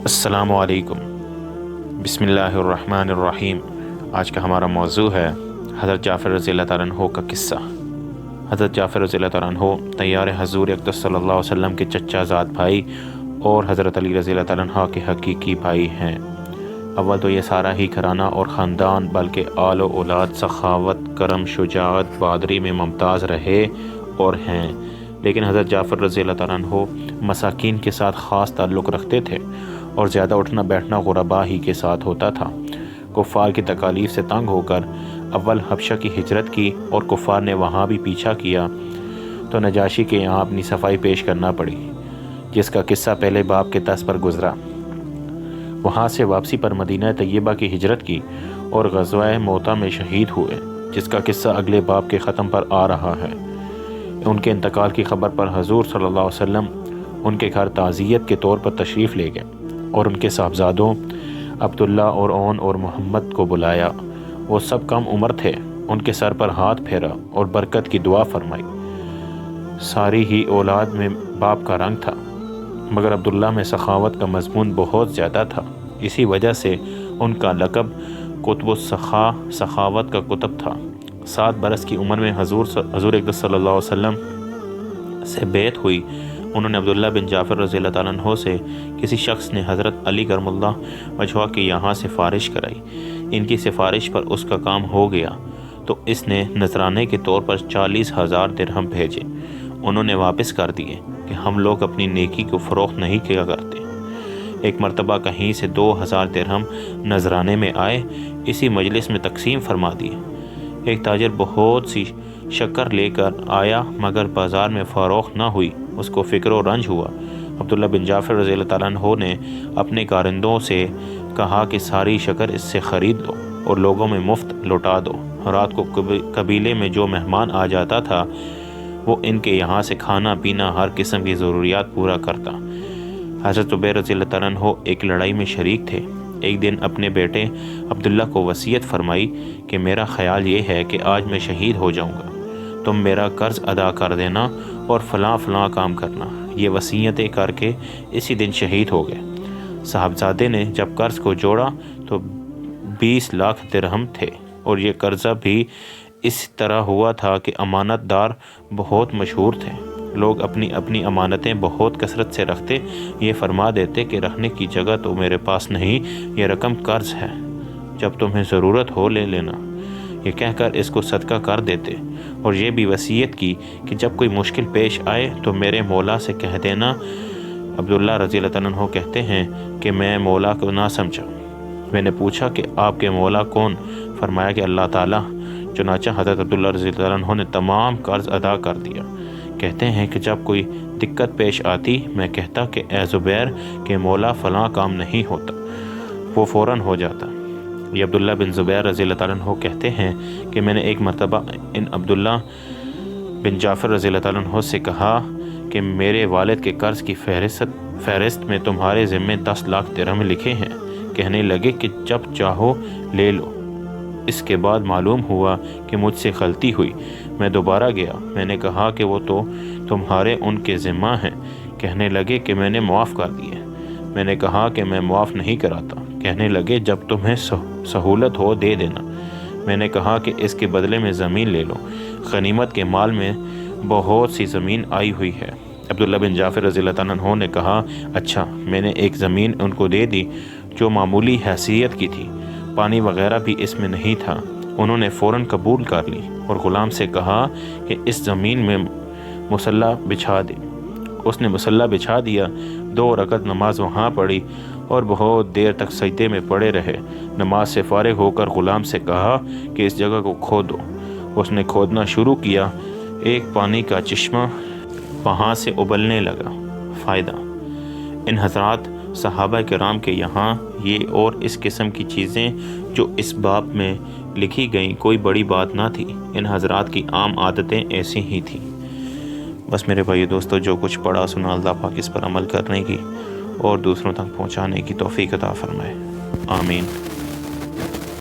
السلام علیکم۔ بسم اللہ الرحمن الرحیم۔ آج کا ہمارا موضوع ہے حضرت جعفر رضی اللہ تعالیٰ عنہ کا قصہ۔ حضرت جعفر رضی اللہ تعالیٰ عنہ طیار حضور اقدس صلی اللہ علیہ وسلم کے چچا زاد بھائی اور حضرت علی رضی اللہ تعالیٰ عنہ کے حقیقی بھائی ہیں۔ اول تو یہ سارا ہی گھرانہ اور خاندان بلکہ آل و اولاد سخاوت، کرم، شجاعت، بہادری میں ممتاز رہے اور ہیں، لیکن حضرت جعفر رضی اللہ تعالیٰ عنہ مساکین کے ساتھ خاص تعلق رکھتے تھے اور زیادہ اٹھنا بیٹھنا غربا ہی کے ساتھ ہوتا تھا۔ کفار کی تکالیف سے تنگ ہو کر اول حبشہ کی ہجرت کی اور کفار نے وہاں بھی پیچھا کیا تو نجاشی کے یہاں اپنی صفائی پیش کرنا پڑی، جس کا قصہ پہلے باب کے 10 پر گزرا۔ وہاں سے واپسی پر مدینہ طیبہ کی ہجرت کی اور غزوہ موتا میں شہید ہوئے، جس کا قصہ اگلے باب کے ختم پر آ رہا ہے۔ ان کے انتقال کی خبر پر حضور صلی اللہ علیہ وسلم ان کے گھر تعزیت کے طور پر تشریف لے گئے اور ان کے صاحبزادوں عبداللہ اور اون اور محمد کو بلایا۔ وہ سب کم عمر تھے، ان کے سر پر ہاتھ پھیرا اور برکت کی دعا فرمائی۔ ساری ہی اولاد میں باپ کا رنگ تھا، مگر عبداللہ میں سخاوت کا مضمون بہت زیادہ تھا، اسی وجہ سے ان کا لقب قطب السخا، سخاوت کا قطب تھا۔ 7 برس کی عمر میں حضور اقدس صلی اللہ علیہ وسلم سے بیعت ہوئی۔ انہوں نے عبداللہ بن جعفر رضی اللہ تعالیٰ عنہ سے کسی شخص نے حضرت علی کرم اللہ وجہہ کے یہاں سفارش کرائی۔ ان کی سفارش پر اس کا کام ہو گیا تو اس نے نذرانے کے طور پر 40,000 درہم بھیجے۔ انہوں نے واپس کر دیے کہ ہم لوگ اپنی نیکی کو فروخت نہیں کیا کرتے۔ ایک مرتبہ کہیں سے 2,000 درہم نذرانے میں آئے، اسی مجلس میں تقسیم فرما دیے۔ ایک تاجر بہت سی شکر لے کر آیا مگر بازار میں فروخت نہ ہوئی، اس کو فکر و رنج ہوا۔ عبداللہ بن جعفر رضی اللہ تعالیٰ عنہ نے اپنے کارندوں سے کہا کہ ساری شکر اس سے خرید دو اور لوگوں میں مفت لوٹا دو۔ رات کو قبیلے میں جو مہمان آ جاتا تھا وہ ان کے یہاں سے کھانا پینا، ہر قسم کی ضروریات پورا کرتا۔ حضرت عبیر رضی اللہ تعالیٰ عنہ ایک لڑائی میں شریک تھے۔ ایک دن اپنے بیٹے عبداللہ کو وصیت فرمائی کہ میرا خیال یہ ہے کہ آج میں شہید ہو جاؤں گا، تم میرا قرض ادا کر دینا اور فلاں فلاں کام کرنا۔ یہ وصیتیں کر کے اسی دن شہید ہو گئے۔ صاحبزادے نے جب قرض کو جوڑا تو 20 لاکھ درہم تھے، اور یہ قرضہ بھی اس طرح ہوا تھا کہ امانت دار بہت مشہور تھے۔ لوگ اپنی اپنی امانتیں بہت کثرت سے رکھتے، یہ فرما دیتے کہ رکھنے کی جگہ تو میرے پاس نہیں، یہ رقم قرض ہے، جب تمہیں ضرورت ہو لے لینا، یہ کہہ کر اس کو صدقہ کر دیتے۔ اور یہ بھی وصیت کی کہ جب کوئی مشکل پیش آئے تو میرے مولا سے کہہ دینا۔ عبداللہ رضی اللہ تعالیٰ عنہ کہتے ہیں کہ میں مولا کو نہ سمجھا۔ میں نے پوچھا کہ آپ کے مولا کون؟ فرمایا کہ اللہ تعالیٰ۔ چنانچہ حضرت عبداللہ رضی اللہ تعالیٰ عنہ نے تمام قرض ادا کر دیا۔ کہتے ہیں کہ جب کوئی دقت پیش آتی میں کہتا کہ اے زبیر کہ مولا فلاں کام نہیں ہوتا، وہ فوراً ہو جاتا۔ یہ عبداللہ بن زبیر رضی اللہ تعالیٰ عنہ کہتے ہیں کہ میں نے ایک مرتبہ ان عبداللہ بن جعفر رضی اللہ تعالیٰ عنہ سے کہا کہ میرے والد کے قرض کی فہرست میں تمہارے ذمے 10 لاکھ درہم لکھے ہیں۔ کہنے لگے کہ جب چاہو لے لو۔ اس کے بعد معلوم ہوا کہ مجھ سے غلطی ہوئی۔ میں دوبارہ گیا، میں نے کہا کہ وہ تو تمہارے ان کے ذمہ ہیں۔ کہنے لگے کہ میں نے معاف کر دیے۔ میں نے کہا کہ میں معاف نہیں کراتا۔ کہنے لگے جب تمہیں سہولت ہو دے دینا۔ میں نے کہا کہ اس کے بدلے میں زمین لے لو، غنیمت کے مال میں بہت سی زمین آئی ہوئی ہے۔ عبداللہ بن جعفر رضی اللہ تعالیٰ عنہ نے کہا اچھا۔ میں نے ایک زمین ان کو دے دی جو معمولی حیثیت کی تھی، پانی وغیرہ بھی اس میں نہیں تھا۔ انہوں نے فوراً قبول کر لی اور غلام سے کہا کہ اس زمین میں مصلی بچھا دے۔ اس نے مصلی بچھا دیا، 2 رکعت نماز وہاں پڑھی اور بہت دیر تک سجدے میں پڑے رہے۔ نماز سے فارغ ہو کر غلام سے کہا کہ اس جگہ کو کھودو۔ اس نے کھودنا شروع کیا، ایک پانی کا چشمہ وہاں سے ابلنے لگا۔ فائدہ: ان حضرات صحابہ کرام کے یہاں یہ اور اس قسم کی چیزیں جو اس باب میں لکھی گئیں کوئی بڑی بات نہ تھی، ان حضرات کی عام عادتیں ایسی ہی تھیں۔ بس میرے بھائی دوستو، جو کچھ پڑھا سنا اللہ پاک اس پر عمل کرنے کی اور دوسروں تک پہنچانے کی توفیق عطا فرمائے، آمین۔